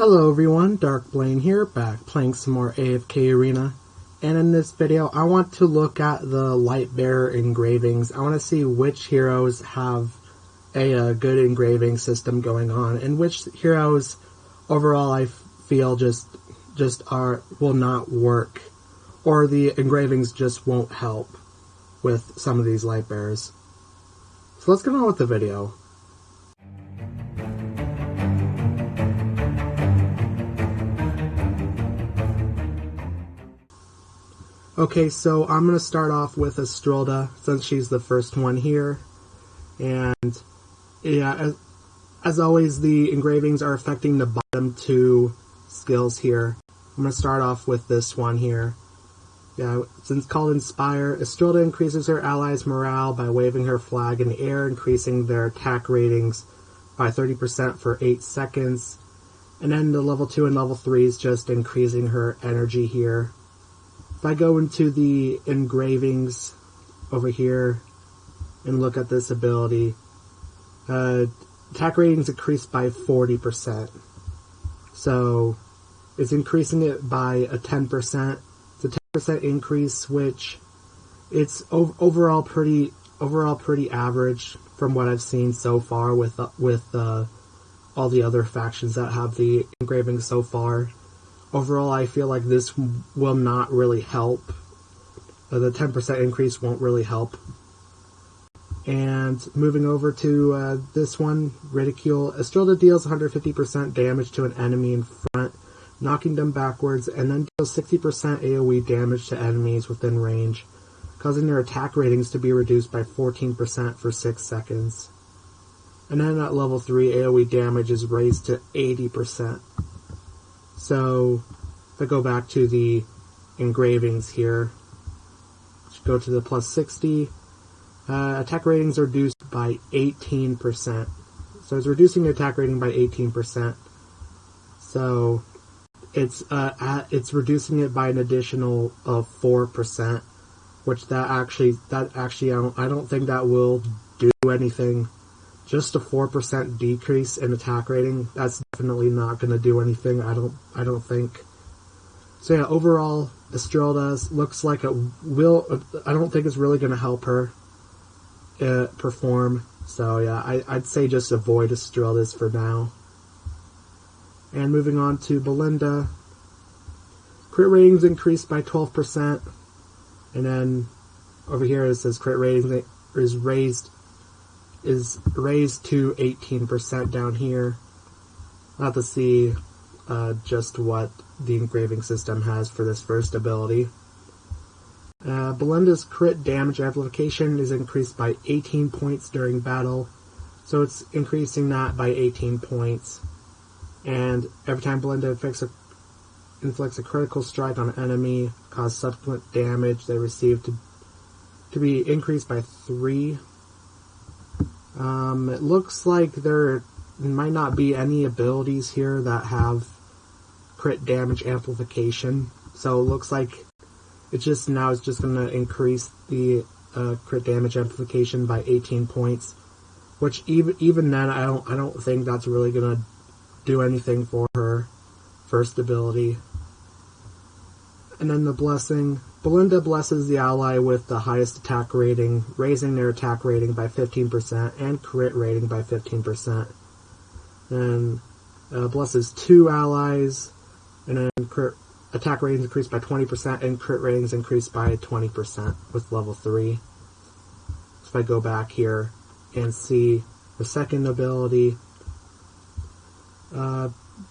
Hello everyone, Dark Blaine here, back playing some more AFK Arena. And in this video, I want to look at the Lightbearer engravings. I want to see which heroes have a good engraving system going on, and which heroes overall I feel just will not work, or the engravings just won't help with some of these Lightbearers. So let's get on with the video. Okay, so I'm going to start off with Stroll, since she's the first one here. And yeah, as always, the engravings are affecting the bottom two skills here. I'm going to start off with this one here. Yeah, since called Inspire, Stroll increases her allies' morale by waving her flag in the air, increasing their attack ratings by 30% for 8 seconds. And then the level 2 and level 3 is just increasing her energy here. If I go into the engravings over here and look at this ability, attack ratings increased by 40%. So it's increasing it by a 10%. It's a 10% increase, which it's overall pretty average from what I've seen so far with all the other factions that have the engravings so far. Overall, I feel like this will not really help. The 10% increase won't really help. And moving over to this one, Ridicule. Estrella deals 150% damage to an enemy in front, knocking them backwards, and then deals 60% AoE damage to enemies within range, causing their attack ratings to be reduced by 14% for 6 seconds. And then at level 3, AoE damage is raised to 80%. So, if I go back to the engravings here, go to the plus 60, attack ratings are reduced by 18%. So it's reducing the attack rating by 18%. So it's reducing it by an additional 4%, which that actually I don't think that will do anything. Just a 4% decrease in attack rating, that's definitely not going to do anything, I don't think. So yeah, overall, Estrella looks like it will, I don't think it's really going to help her perform. So yeah, I'd say just avoid Estrella for now. And moving on to Belinda. Crit ratings increased by 12%. And then over here it says crit ratings is raised to 18% down here. I'll have to see just what the engraving system has for this first ability. Belinda's crit damage amplification is increased by 18 points during battle, so it's increasing that by 18 points. And every time Belinda inflicts a critical strike on an enemy, cause subsequent damage they receive to be increased by 3. It looks like there might not be any abilities here that have crit damage amplification, so it looks like it's just going to increase the crit damage amplification by 18 points, which even then I don't think that's really going to do anything for her first ability. And then the blessing. Belinda blesses the ally with the highest attack rating, raising their attack rating by 15% and crit rating by 15%. And blesses 2 allies, and then attack ratings increased by 20% and crit ratings increased by 20% with level 3. So if I go back here and see the second ability,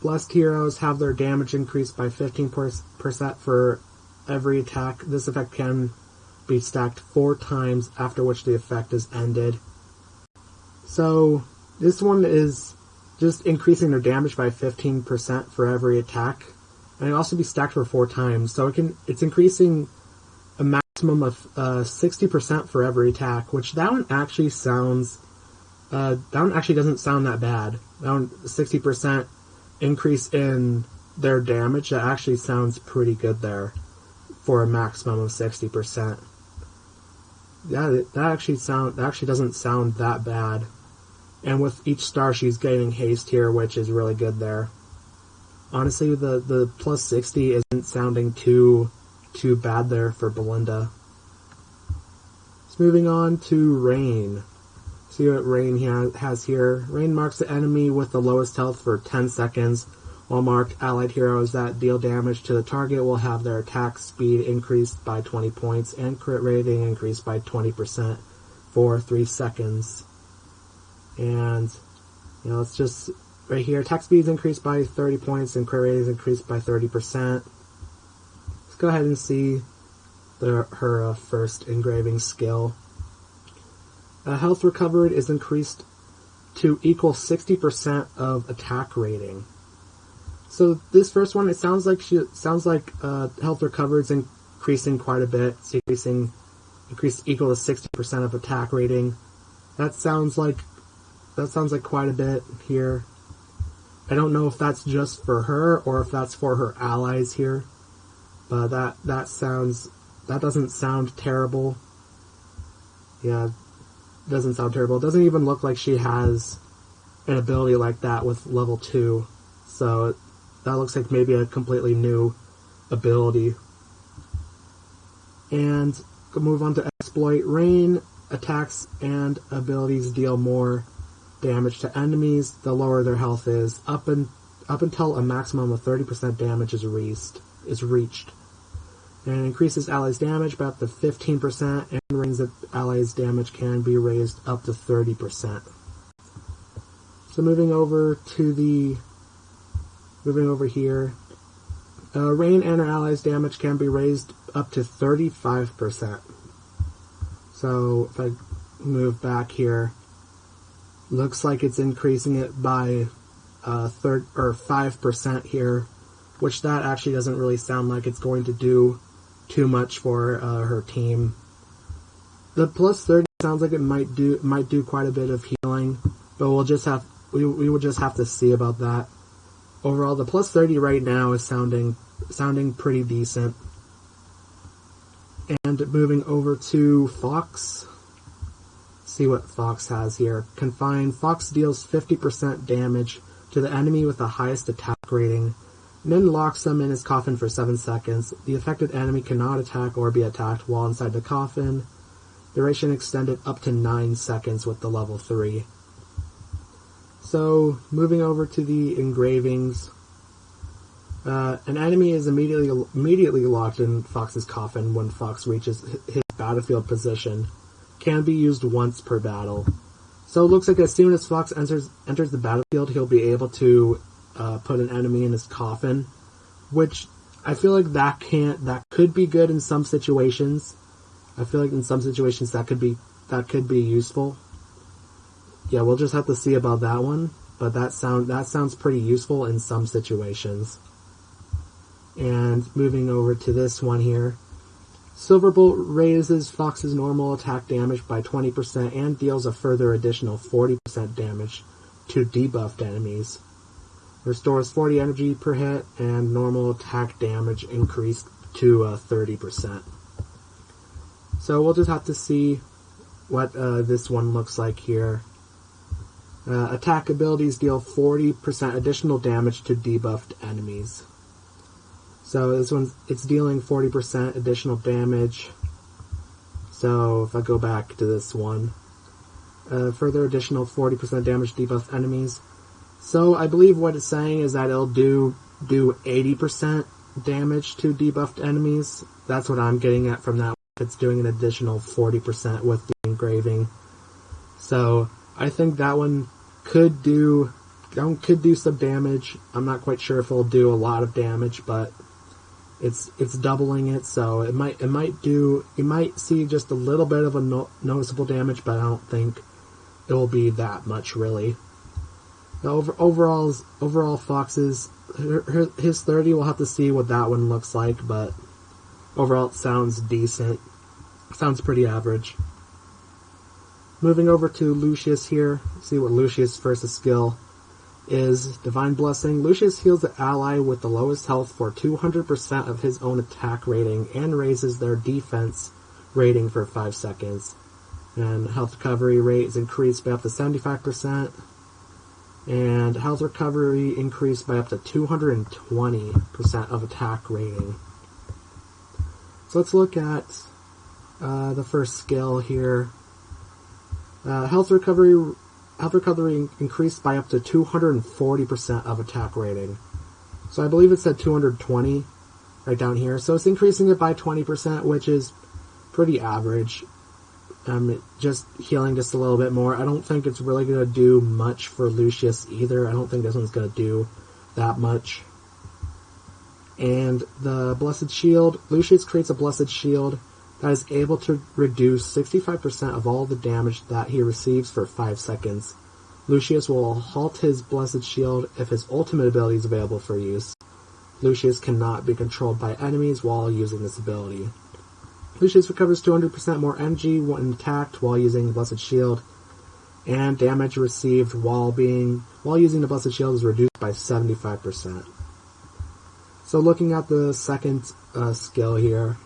blessed heroes have their damage increased by 15% for every attack. This effect can be stacked 4 times, after which the effect is ended. So this one is just increasing their damage by 15% for every attack, and it can also be stacked for 4 times. So it's increasing a maximum of 60% for every attack, which that one actually doesn't sound that bad. That one, 60% increase in their damage, that actually sounds pretty good there for a maximum of 60%. Yeah, that actually doesn't sound that bad. And with each star she's gaining haste here, which is really good there. Honestly, the plus 60 isn't sounding too bad there for Belinda. So moving on to Rain. See what Rain has here. Rain marks the enemy with the lowest health for 10 seconds, while marked allied heroes that deal damage to the target will have their attack speed increased by 20 points and crit rating increased by 20% for 3 seconds. And, it's just right here. Attack speed is increased by 30 points and crit rating is increased by 30%. Let's go ahead and see her first engraving skill. Health recovered is increased to equal 60% of attack rating. So this first one, it sounds like health recovered is increasing quite a bit. It's increased equal to 60% of attack rating. That sounds like quite a bit here. I don't know if that's just for her or if that's for her allies here, but that doesn't sound terrible. Yeah, doesn't sound terrible. It doesn't even look like she has an ability like that with level 2. So that looks like maybe a completely new ability. And we'll move on to Exploit. Rain attacks and abilities deal more damage to enemies the lower their health is, up until a maximum of 30% damage is reached. And increases allies' damage by up to 15%, and Rain's allies' damage can be raised up to 30%. So moving over here, Rain and her allies' damage can be raised up to 35%. So if I move back here, looks like it's increasing it by 5% here, which that actually doesn't really sound like it's going to do too much for her team. The plus 30 sounds like it might do quite a bit of healing, but we will just have to see about that. Overall, the plus 30 right now is sounding pretty decent. And moving over to Fox. See what Fox has here. Confine. Fox deals 50% damage to the enemy with the highest attack rating, and then locks them in his coffin for 7 seconds. The affected enemy cannot attack or be attacked while inside the coffin. Duration extended up to 9 seconds with the level 3. So, moving over to the engravings. An enemy is immediately locked in Fox's coffin when Fox reaches his battlefield position. Can be used once per battle. So it looks like as soon as Fox enters the battlefield, he'll be able to put an enemy in his coffin, which I feel like that could be good in some situations. I feel like in some situations that could be useful. Yeah, we'll just have to see about that one, but that sounds pretty useful in some situations. And moving over to this one here. Silverbolt raises Fox's normal attack damage by 20% and deals a further additional 40% damage to debuffed enemies. Restores 40 energy per hit and normal attack damage increased to 30%. So we'll just have to see what this one looks like here. Attack abilities deal 40% additional damage to debuffed enemies. So this one, it's dealing 40% additional damage. So if I go back to this one, further additional 40% damage to debuffed enemies. So I believe what it's saying is that it'll do 80% damage to debuffed enemies. That's what I'm getting at from that. It's doing an additional 40% with the engraving. So I think that one could do some damage. I'm not quite sure if it'll do a lot of damage, but it's doubling it, so you might see just a little bit of a noticeable damage, but I don't think it will be that much really. Overall Fox's his 30, we'll have to see what that one looks like, but overall it sounds decent. Sounds pretty average. Moving over to Lucius here, see what Lucius' first skill is. Divine Blessing. Lucius heals the ally with the lowest health for 200% of his own attack rating and raises their defense rating for 5 seconds. And health recovery rate is increased by up to 75%. And health recovery increased by up to 220% of attack rating. So let's look at the first skill here. Health recovery increased by up to 240% of attack rating. So I believe it said 220 right down here. So it's increasing it by 20%, which is pretty average. Just healing just a little bit more. I don't think it's really going to do much for Lucius either. I don't think this one's going to do that much. And the Blessed Shield. Lucius creates a Blessed Shield that is able to reduce 65% of all the damage that he receives for 5 seconds. Lucius will halt his Blessed Shield if his ultimate ability is available for use. Lucius cannot be controlled by enemies while using this ability. Lucius recovers 200% more energy when attacked while using the Blessed Shield, and damage received while using the Blessed Shield is reduced by 75%. So looking at the second skill here,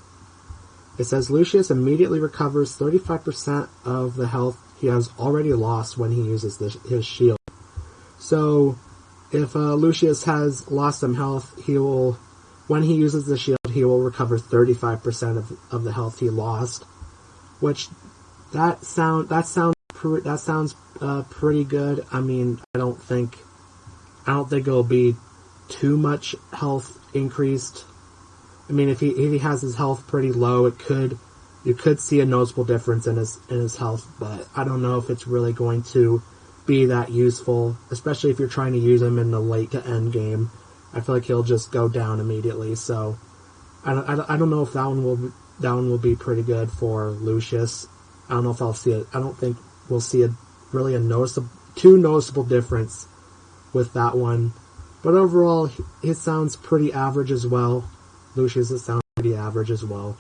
it says Lucius immediately recovers 35% of the health he has already lost when he uses his shield. So if Lucius has lost some health, when he uses the shield, he will recover 35% of the health he lost, which that sounds pretty good. I mean, I don't think it'll be too much health increased. I mean, if he has his health pretty low, you could see a noticeable difference in his health, but I don't know if it's really going to be that useful, especially if you're trying to use him in the late to end game. I feel like he'll just go down immediately, so I don't know if that one will be pretty good for Lucius. I don't know if I'll see it. I don't think we'll see too noticeable difference with that one. But overall, it sounds pretty average as well. Lucius, it sounds pretty average as well.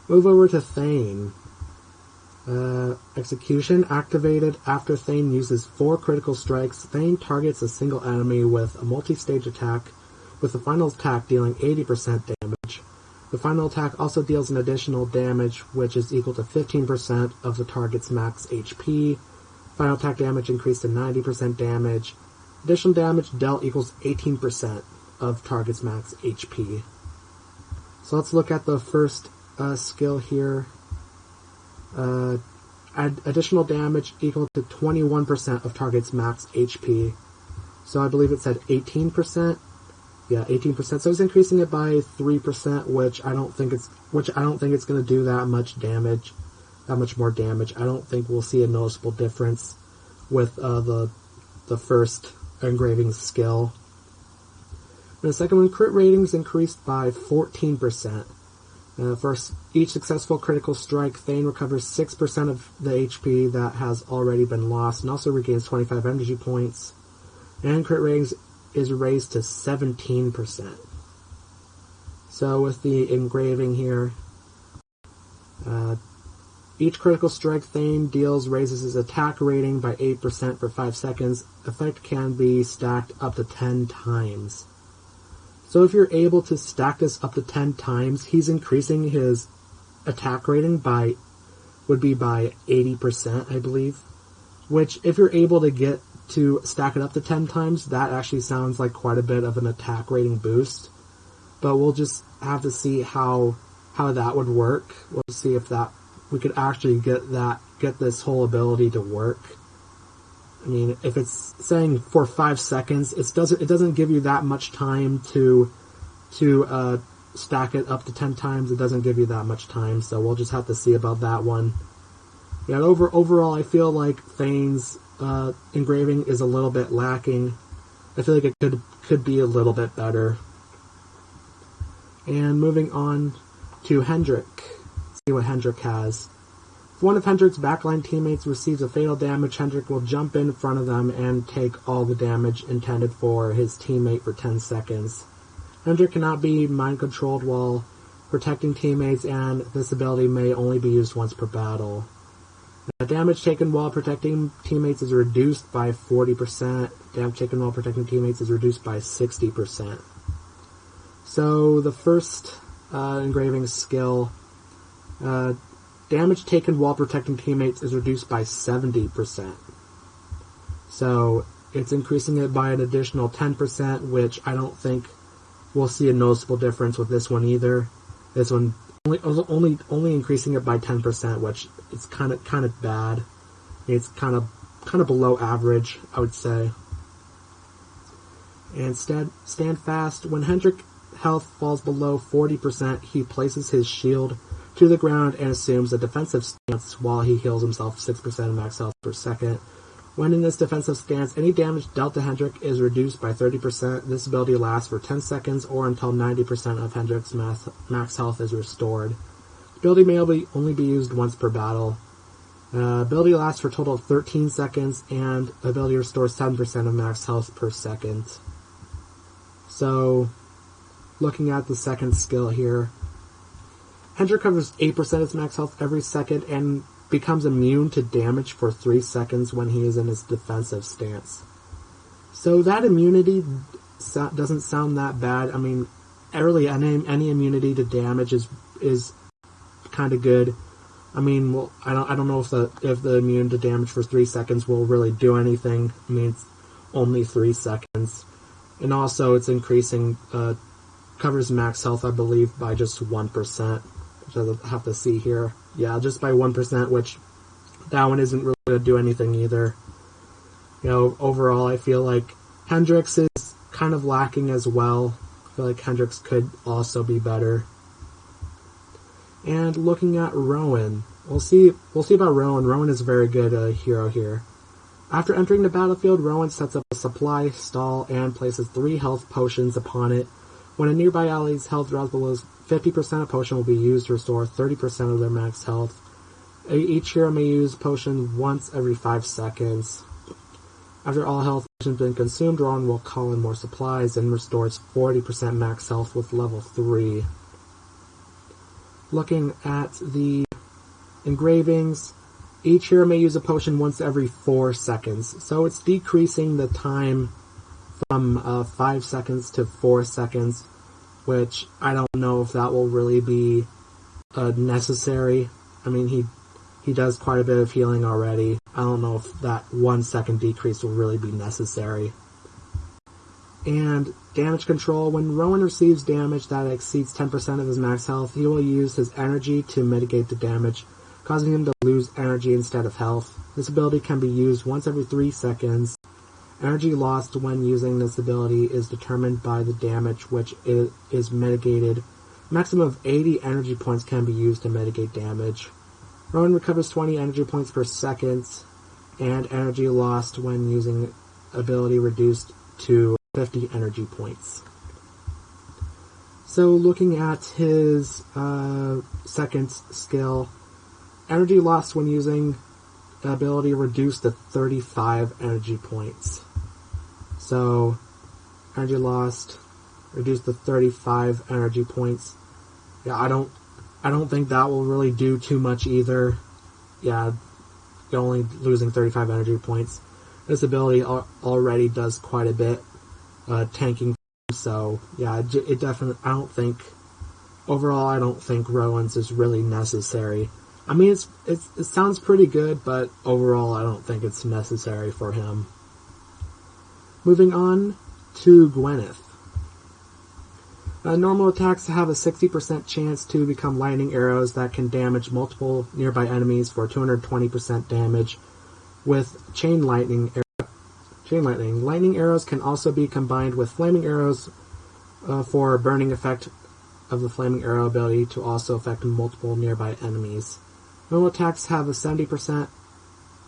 Move over to Thane. Execution activated after Thane uses 4 critical strikes. Thane targets a single enemy with a multi-stage attack, with the final attack dealing 80% damage. The final attack also deals an additional damage, which is equal to 15% of the target's max HP. Final attack damage increased to 90% damage. Additional damage dealt equals 18% of target's max HP. So let's look at the first skill here. Additional damage equal to 21% of target's max HP. So I believe it said 18%. Yeah, 18%. So it's increasing it by 3%, which I don't think it's going to do that much damage, that much more damage. I don't think we'll see a noticeable difference with the first engraving skill. And the second one, crit ratings increased by 14%. For each successful critical strike, Thane recovers 6% of the HP that has already been lost, and also regains 25 energy points. And crit ratings is raised to 17%. So with the engraving here, each critical strike Thane deals raises his attack rating by 8% for 5 seconds. Effect can be stacked up to 10 times. So if you're able to stack this up to 10 times, he's increasing his attack rating by 80%, I believe. Which, if you're able to get to stack it up to 10 times, that actually sounds like quite a bit of an attack rating boost. But we'll just have to see how that would work. We'll see if we could actually get this whole ability to work. I mean, if it's saying for 5 seconds, it doesn't give you that much time to stack it up to 10 times. It doesn't give you that much time, so we'll just have to see about that one. Yeah, overall, I feel like Thane's engraving is a little bit lacking. I feel like it could be a little bit better. And moving on to Hendrick. Let's see what Hendrick has. If one of Hendrick's backline teammates receives a fatal damage, Hendrick will jump in front of them and take all the damage intended for his teammate for 10 seconds. Hendrick cannot be mind-controlled while protecting teammates, and this ability may only be used once per battle. Damage taken while protecting teammates is reduced by 40%. Damage taken while protecting teammates is reduced by 60%. So the first engraving skill, damage taken while protecting teammates is reduced by 70%. So it's increasing it by an additional 10%, which I don't think we'll see a noticeable difference with this one either. This one only increasing it by 10%, which is kind of bad. It's kind of below average, I would say. And stand fast. When Hendrick health falls below 40%, he places his shield to the ground and assumes a defensive stance while he heals himself 6% of max health per second. When in this defensive stance, any damage dealt to Hendrick is reduced by 30%. This ability lasts for 10 seconds or until 90% of Hendrick's max health is restored. The ability may only be used once per battle. Ability lasts for a total of 13 seconds, and ability restores 7% of max health per second. So, looking at the second skill here, Hendrick covers 8% of his max health every second and becomes immune to damage for 3 seconds when he is in his defensive stance. So that immunity doesn't sound that bad. I mean, really, any immunity to damage is kind of good. I mean, well, I don't know if the immune to damage for 3 seconds will really do anything. I mean, it's only 3 seconds, and also it's increasing covers max health, I believe, by just 1%. Which I'll have to see here. Yeah, just by 1%, which that one isn't really going to do anything either. You know, overall, I feel like Hendrick's is kind of lacking as well. I feel like Hendrick's could also be better. And looking at Rowan, we'll see about Rowan. Rowan is a very good hero here. After entering the battlefield, Rowan sets up a supply stall and places 3 health potions upon it. When a nearby ally's health drops below 50%, a potion will be used to restore 30% of their max health. Each hero may use potion once every 5 seconds. After all health potions have been consumed, Rowan will call in more supplies and restores 40% max health with level 3. Looking at the engravings, each hero may use a potion once every 4 seconds. So it's decreasing the time from 5 seconds to 4 seconds, which I don't know if that will really be necessary. I mean, he does quite a bit of healing already. I don't know if that 1 second decrease will really be necessary. And damage control. When Rowan receives damage that exceeds 10% of his max health, he will use his energy to mitigate the damage, causing him to lose energy instead of health. This ability can be used once every 3 seconds. Energy lost when using this ability is determined by the damage which is mitigated. Maximum of 80 energy points can be used to mitigate damage. Rowan recovers 20 energy points per second, and energy lost when using ability reduced to 50 energy points. So looking at his second skill, energy lost when using ability reduced to 35 energy points. So, energy lost, reduced to 35 energy points. Yeah, I don't think that will really do too much either. Yeah, you're only losing 35 energy points. This ability already does quite a bit, tanking. So, yeah, it definitely, overall, I don't think Rowan's is really necessary. I mean, it sounds pretty good, but overall, I don't think it's necessary for him. Moving on to Gwyneth. Normal attacks have a 60% chance to become lightning arrows that can damage multiple nearby enemies for 220% damage with chain lightning. Lightning arrows can also be combined with flaming arrows for burning effect of the flaming arrow ability to also affect multiple nearby enemies. Normal attacks have a 70%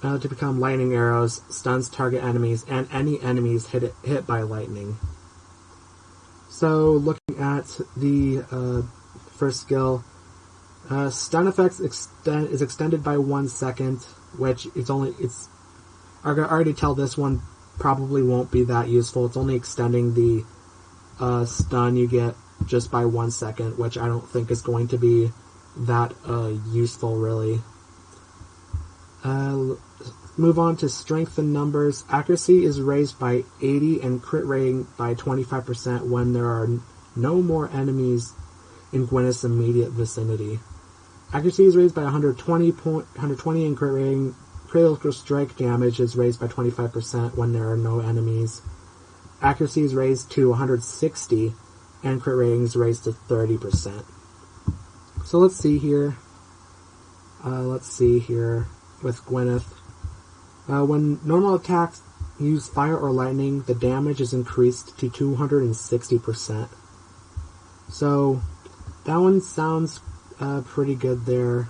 to become lightning arrows, stuns target enemies, and any enemies hit by lightning. So, looking at the first skill, stun effects is extended by 1 second, which I already tell this one probably won't be that useful. It's only extending the stun you get just by 1 second, which I don't think is going to be that useful, really. Move on to strength and numbers. Accuracy is raised by 80 and crit rating by 25% when there are no more enemies in Gwyneth's immediate vicinity. Accuracy is raised by 120 and crit critical strike damage is raised by 25% when there are no enemies. Accuracy is raised to 160, and crit rating is raised to 30%. So let's see here. With Gwyneth. When normal attacks use fire or lightning, the damage is increased to 260%. So that one sounds pretty good there.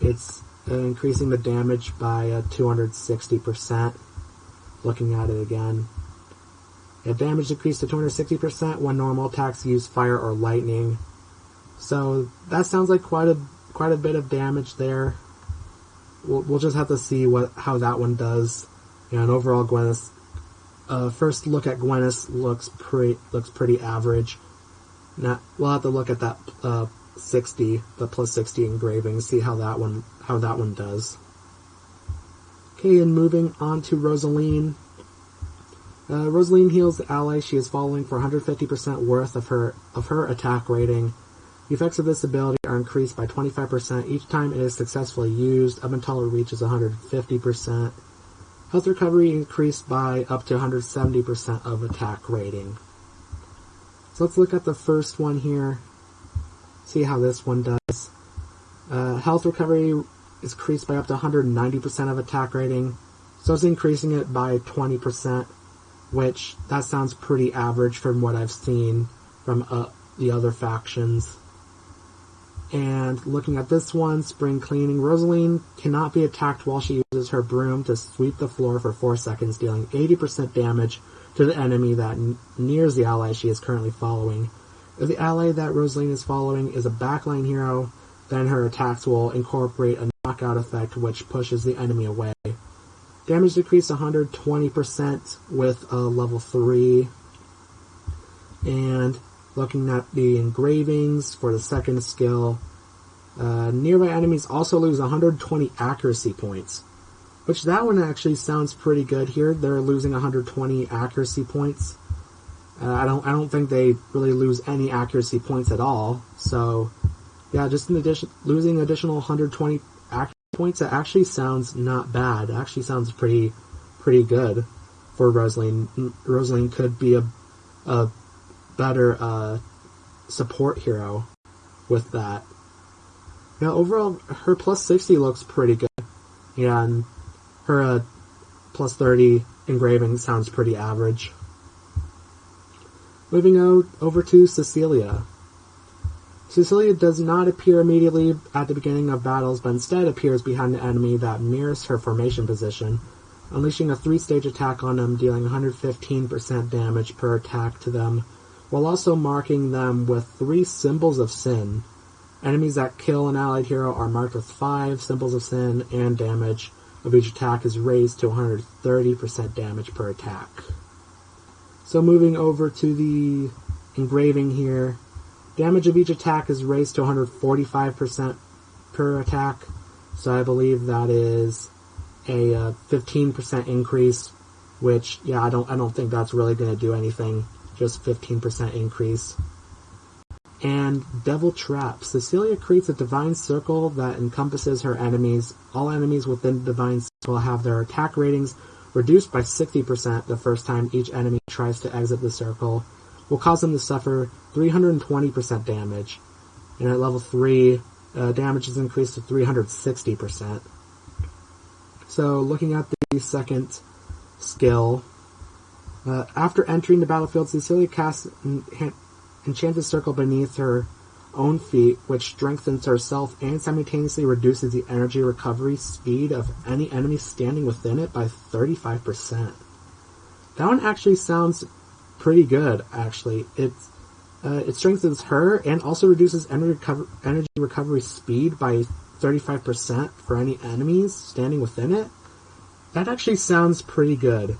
It's increasing the damage by 260%. Looking at it again. The damage decreased to 260% when normal attacks use fire or lightning. So that sounds like quite a bit of damage there. We'll just have to see how that one does. And overall, Gwyneth. First look at Gwyneth looks pretty average. We'll have to look at that 60, the plus 60 engraving, see how that one does. Okay, and moving on to Rosaline. Rosaline heals the ally she is following for 150% worth of her attack rating. The effects of this ability are increased by 25% each time it is successfully used, up until it reaches 150%. Health recovery increased by up to 170% of attack rating. So let's look at the first one here, see how this one does. Health recovery is increased by up to 190% of attack rating, so it's increasing it by 20%, which that sounds pretty average from what I've seen from the other factions. And looking at this one, Spring Cleaning. Rosaline cannot be attacked while she uses her broom to sweep the floor for 4 seconds, dealing 80% damage to the enemy that nears the ally she is currently following. If the ally that Rosaline is following is a backline hero, then her attacks will incorporate a knockout effect which pushes the enemy away. Damage decreased 120% with level 3. And looking at the engravings for the second skill, nearby enemies also lose 120 accuracy points, which that one actually sounds pretty good here. They're losing 120 accuracy points. I don't think they really lose any accuracy points at all. So yeah, just in addition, losing additional 120 accuracy points, that actually sounds not bad. It actually sounds pretty good for Rosaline. Rosaline could be a better support hero with that. Now overall, her plus 60 looks pretty good. Yeah, and her plus 30 engraving sounds pretty average. Moving over to Cecilia. Cecilia does not appear immediately at the beginning of battles, but instead appears behind an enemy that mirrors her formation position, unleashing a 3-stage attack on them, dealing 115% damage per attack to them, while also marking them with 3 symbols of sin. Enemies that kill an allied hero are marked with 5 symbols of sin, and damage of each attack is raised to 130% damage per attack. So moving over to the engraving here, damage of each attack is raised to 145% per attack, so I believe that is a 15% increase, which, yeah, I don't think that's really going to do anything, just 15% increase. And Devil Trap. Cecilia creates a divine circle that encompasses her enemies. All enemies within the divine circle have their attack ratings reduced by 60% the first time each enemy tries to exit the circle, will cause them to suffer 320% damage. And at level 3, damage is increased to 360%. So looking at the second skill, after entering the battlefield, Cecilia casts Enchanted Circle beneath her own feet, which strengthens herself and simultaneously reduces the energy recovery speed of any enemy standing within it by 35%. That one actually sounds pretty good, actually. It strengthens her and also reduces energy recovery speed by 35% for any enemies standing within it. That actually sounds pretty good.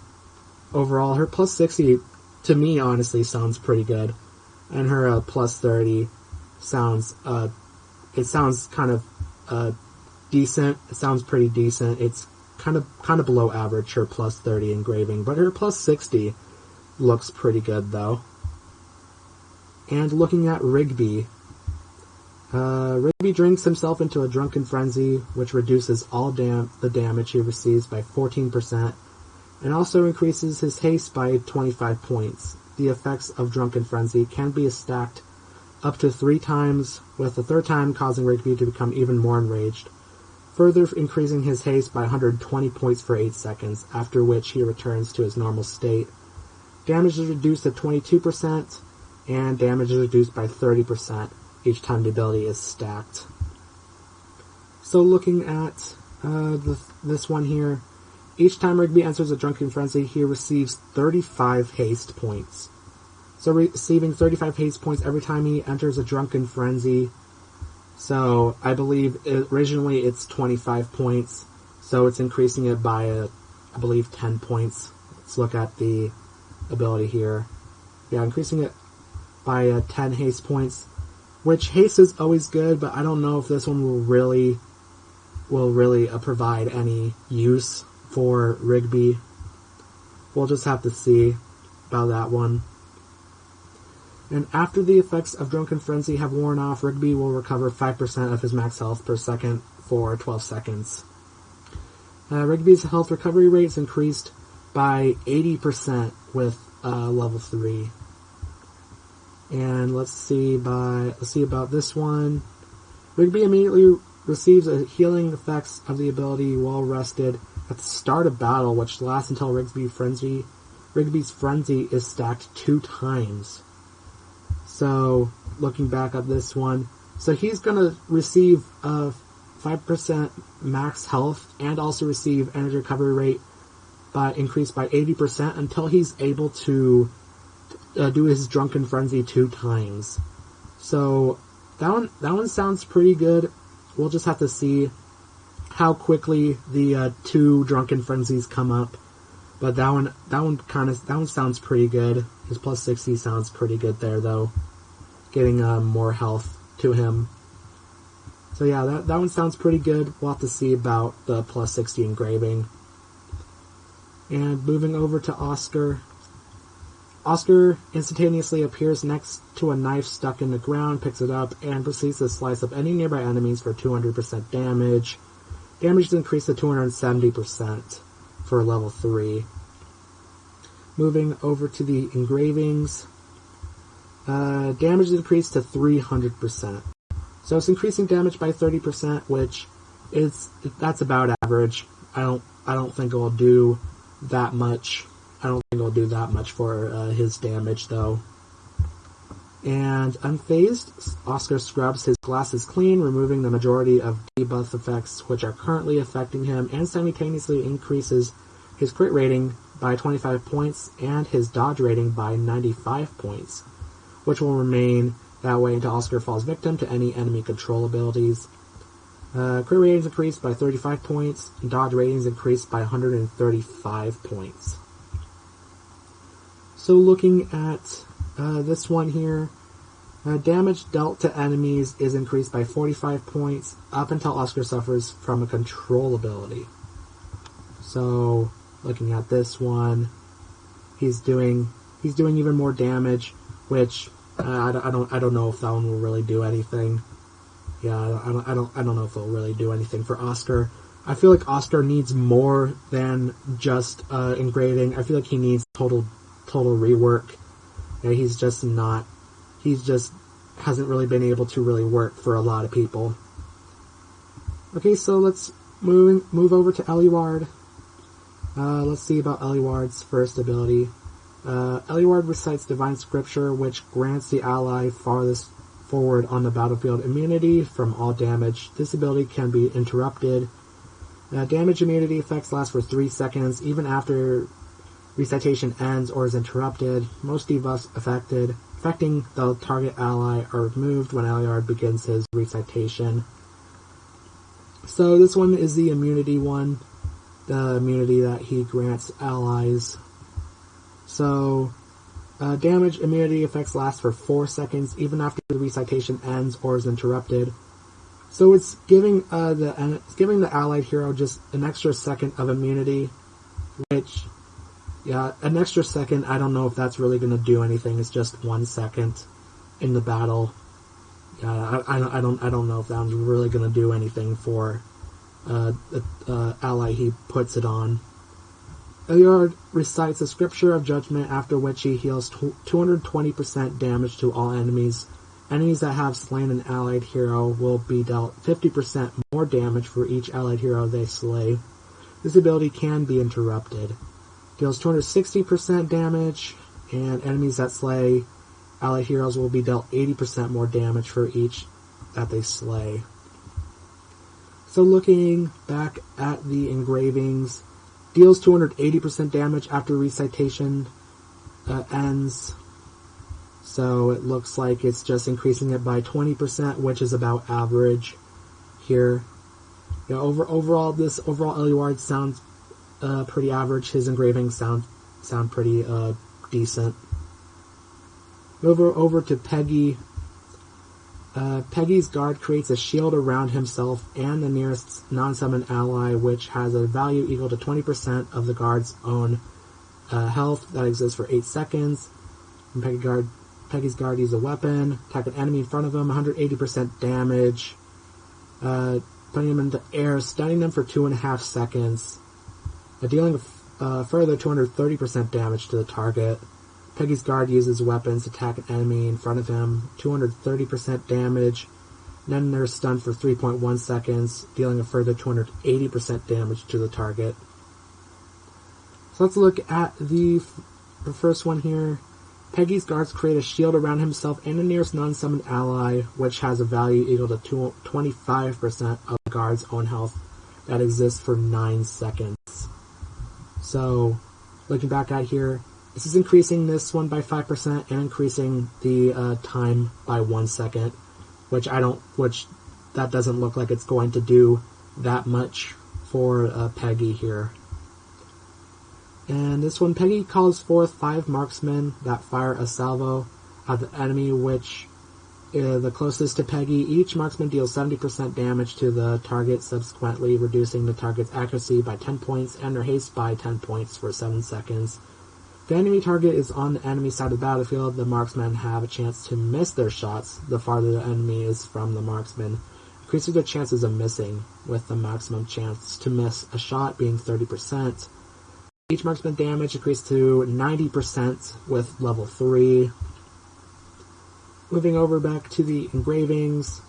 Overall, her plus 60, to me, honestly, sounds pretty good. And her plus 30 sounds, it sounds kind of decent. It sounds pretty decent. It's kind of below average, her plus 30 engraving, but her plus 60 looks pretty good, though. And looking at Rigby, Rigby drinks himself into a drunken frenzy, which reduces all the damage he receives by 14%, and also increases his haste by 25 points. The effects of drunken frenzy can be stacked up to 3 times, with the 3rd time causing Rigby to become even more enraged, further increasing his haste by 120 points for 8 seconds, after which he returns to his normal state. Damage is reduced to 22%, and damage is reduced by 30% each time the ability is stacked. So looking at this one here, each time Rigby enters a drunken frenzy, he receives 35 haste points. So receiving 35 haste points every time he enters a drunken frenzy. So I believe originally it's 25 points, so it's increasing it by, I believe, 10 points. Let's look at the ability here. Yeah, increasing it by 10 haste points, which haste is always good, but I don't know if this one will really provide any use for Rigby. We'll just have to see about that one. And after the effects of Drunken Frenzy have worn off, Rigby will recover 5% of his max health per second for 12 seconds. Rigby's health recovery rate is increased by 80% with level 3. And let's see about this one. Rigby immediately receives a healing effects of the ability while rested at the start of battle, which lasts until Rigby's Frenzy is stacked 2 times. So, looking back at this one, so he's gonna receive 5% max health and also receive energy recovery rate increased by 80% until he's able to do his Drunken Frenzy 2 times. So that one sounds pretty good. We'll just have to see how quickly the 2 Drunken Frenzies come up. But that one sounds pretty good. His plus 60 sounds pretty good there, though. Getting more health to him. So yeah, that one sounds pretty good. We'll have to see about the plus 60 engraving. And moving over to Oscar. Oscar instantaneously appears next to a knife stuck in the ground, picks it up, and proceeds to slice up any nearby enemies for 200% damage. Damage is increased to 270% for level 3. Moving over to the engravings. Damage is increased to 300%. So it's increasing damage by 30%, which that's about average. I don't think it will do that much. I don't think it'll do that much for his damage, though. And unfazed, Oscar scrubs his glasses clean, removing the majority of debuff effects which are currently affecting him, and simultaneously increases his crit rating by 25 points and his dodge rating by 95 points, which will remain that way until Oscar falls victim to any enemy control abilities. Crit ratings increased by 35 points, and dodge ratings increased by 135 points. So looking at this one here, damage dealt to enemies is increased by 45 points up until Oscar suffers from a control ability. So looking at this one, he's doing even more damage, which I don't know if that one will really do anything. Yeah, I don't know if it'll really do anything for Oscar. I feel like Oscar needs more than just engraving. I feel like he needs total rework. Yeah, he just hasn't really been able to really work for a lot of people. Okay, so let's move over to Ellie Ward. Let's see about Ellie Ward's first ability. Ellie Ward recites Divine Scripture, which grants the ally farthest forward on the battlefield immunity from all damage. This ability can be interrupted. Damage immunity effects last for 3 seconds, even after recitation ends or is interrupted. Most debuffs affecting the target ally are removed when Ellie Ward begins his recitation. So this one is the immunity one, the immunity that he grants allies. So damage immunity effects last for 4 seconds, even after the recitation ends or is interrupted. So it's giving the allied hero just an extra second of immunity, which, yeah, an extra second, I don't know if that's really going to do anything. It's just 1 second in the battle. I don't know if that one's really going to do anything for the ally he puts it on. Ellie Ward recites a scripture of judgment, after which he heals 220% damage to all enemies. Enemies that have slain an allied hero will be dealt 50% more damage for each allied hero they slay. This ability can be interrupted. Deals 260% damage, and enemies that slay allied heroes will be dealt 80% more damage for each that they slay. So looking back at the engravings, deals 280% damage after recitation ends. So it looks like it's just increasing it by 20%, which is about average here. You know, overall Ellie Ward sounds pretty average. His engravings sound pretty decent. Over to Peggy. Peggy's guard creates a shield around himself and the nearest non-summon ally, which has a value equal to 20% of the guard's own health that exists for 8 seconds. And Peggy's guard uses a weapon, attack an enemy in front of him, 180% damage, putting him into air, stunning them for 2.5 seconds, dealing further 230% damage to the target. Peggy's guard uses weapons to attack an enemy in front of him, 230% damage, and then they're stunned for 3.1 seconds, dealing a further 280% damage to the target. So let's look at the first one here. Peggy's guards create a shield around himself and the nearest non-summoned ally, which has a value equal to 25% of the guard's own health that exists for 9 seconds. So, looking back at here, this is increasing this one by 5% and increasing the time by 1 second, which that doesn't look like it's going to do that much for Peggy here. And this one, Peggy calls forth 5 marksmen that fire a salvo at the enemy, which the closest to Peggy. Each marksman deals 70% damage to the target, subsequently reducing the target's accuracy by 10 points and their haste by 10 points for 7 seconds. If the enemy target is on the enemy side of the battlefield, the marksmen have a chance to miss their shots the farther the enemy is from the marksman, increasing their chances of missing, with the maximum chance to miss a shot being 30%. Each marksman damage increased to 90% with level 3. Moving over back to the engravings,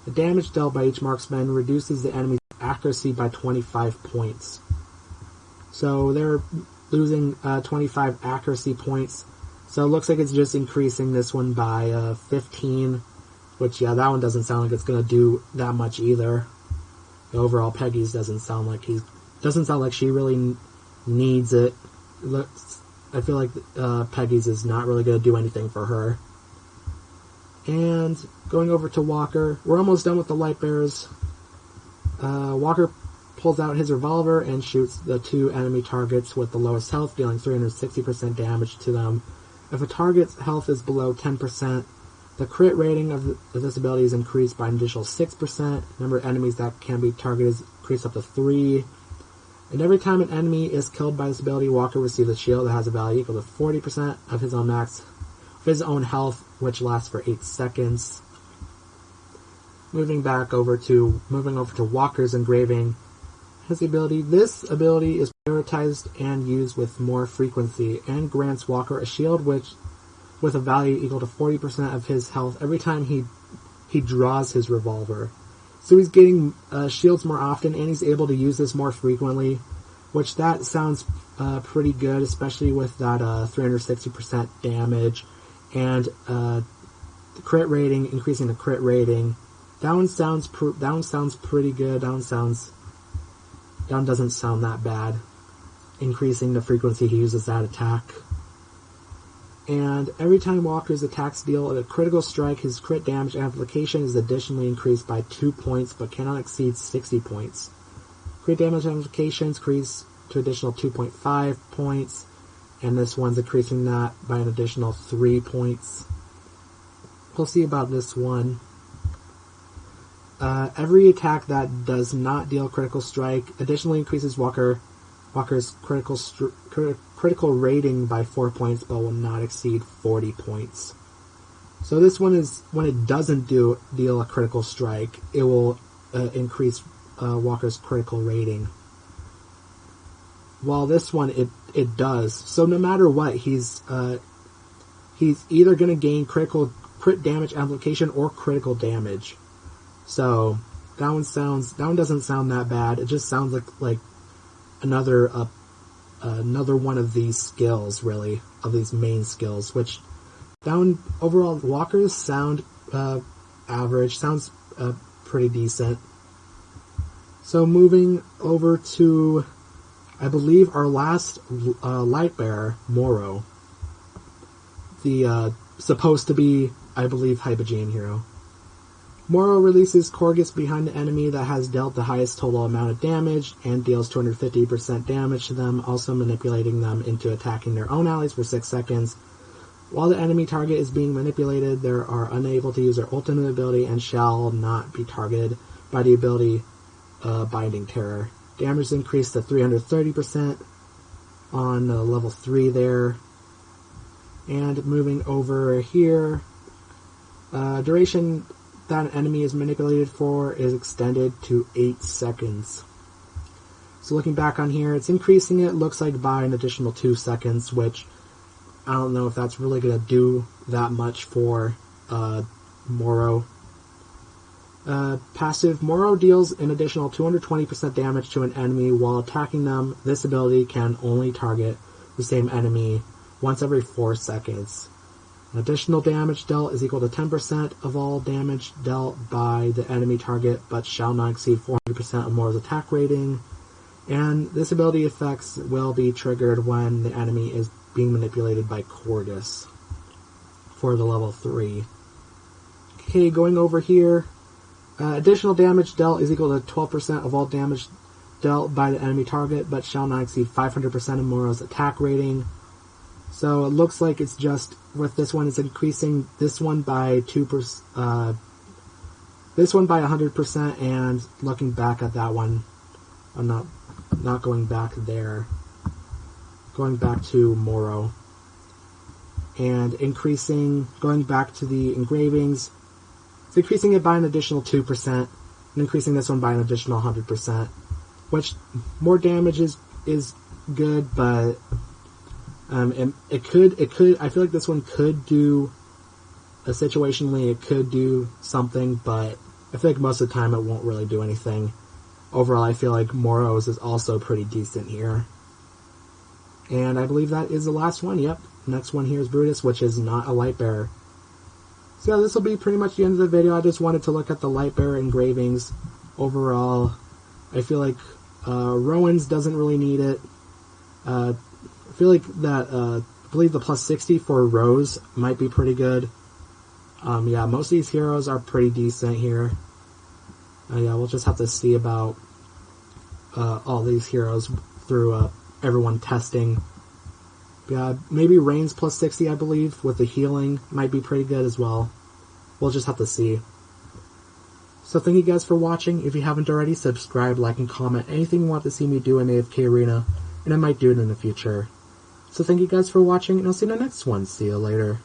the damage dealt by each marksman reduces the enemy's accuracy by 25 points. So they're losing 25 accuracy points. So it looks like it's just increasing this one by 15, which, yeah, that one doesn't sound like it's going to do that much either. The overall Peggy's doesn't sound like she really needs it. I feel like Peggy's is not really going to do anything for her. And going over to Walker, we're almost done with the Lightbearers. Walker pulls out his revolver and shoots the 2 enemy targets with the lowest health, dealing 360% damage to them. If a target's health is below 10%, the crit rating of this ability is increased by an additional 6%. Number of enemies that can be targeted is increased up to 3. And every time an enemy is killed by this ability, Walker receives a shield that has a value equal to 40% of his own health, which lasts for 8 seconds. Moving over to Walker's engraving, has the ability. This ability is prioritized and used with more frequency, and grants Walker a shield with a value equal to 40% of his health every time he draws his revolver. So he's getting shields more often, and he's able to use this more frequently, which that sounds pretty good, especially with that 360% damage and the crit rating, increasing the crit rating. That one sounds pretty good. That one doesn't sound that bad. Increasing the frequency he uses that attack. And every time Walker's attacks deal a critical strike, his crit damage amplification is additionally increased by 2 points, but cannot exceed 60 points. Crit damage amplifications increase to additional 2.5 points, and this one's increasing that by an additional 3 points. We'll see about this one. Every attack that does not deal critical strike additionally increases Walker's critical rating by 4 points, but will not exceed 40 points. So this one is, when it doesn't deal a critical strike, it will increase Walker's critical rating. While this one, it does. So no matter what, he's either going to gain crit damage amplification or critical damage. So that one doesn't sound that bad. It just sounds like another one of these skills, really, of these main skills, which overall, Walker's sound average, sounds pretty decent. So moving over to, I believe, our last Lightbearer, Morrow. The supposed to be, I believe, Hypogean hero. Morrow releases Corgus behind the enemy that has dealt the highest total amount of damage and deals 250% damage to them, also manipulating them into attacking their own allies for 6 seconds. While the enemy target is being manipulated, they are unable to use their ultimate ability and shall not be targeted by the ability Binding Terror. Damage is increased to 330% on level 3 there. And moving over here, duration that an enemy is manipulated for is extended to 8 seconds. So looking back on here, it's increasing it, looks like, by an additional 2 seconds, which I don't know if that's really going to do that much for Morrow. Passive, Morrow deals an additional 220% damage to an enemy while attacking them. This ability can only target the same enemy once every 4 seconds. Additional damage dealt is equal to 10% of all damage dealt by the enemy target, but shall not exceed 400% of Morrow's attack rating. And this ability effects will be triggered when the enemy is being manipulated by Corgus for the level 3. Okay, going over here. Additional damage dealt is equal to 12% of all damage dealt by the enemy target, but shall not exceed 500% of Morrow's attack rating. So it looks like it's just, with this one, it's increasing this one by 2%, this one by 100%, and looking back at that one, I'm not going back there, going back to Morrow, and going back to the engravings, it's increasing it by an additional 2%, and increasing this one by an additional 100%, which, more damage is good, but and it could, I feel like this one could do, situationally, it could do something, but I feel like most of the time it won't really do anything. Overall, I feel like Morrow's is also pretty decent here. And I believe that is the last one, yep. Next one here is Brutus, which is not a Lightbearer. So yeah, this will be pretty much the end of the video. I just wanted to look at the Lightbearer engravings. Overall, I feel like Rowan's doesn't really need it. I feel like that, I believe the plus 60 for Rose might be pretty good. Yeah, most of these heroes are pretty decent here. Yeah, we'll just have to see about all these heroes through everyone testing. Yeah, maybe Rain's plus 60, I believe, with the healing might be pretty good as well. We'll just have to see. So thank you guys for watching. If you haven't already, subscribe, like, and comment anything you want to see me do in AFK Arena, and I might do it in the future. So thank you guys for watching, and I'll see you in the next one. See you later.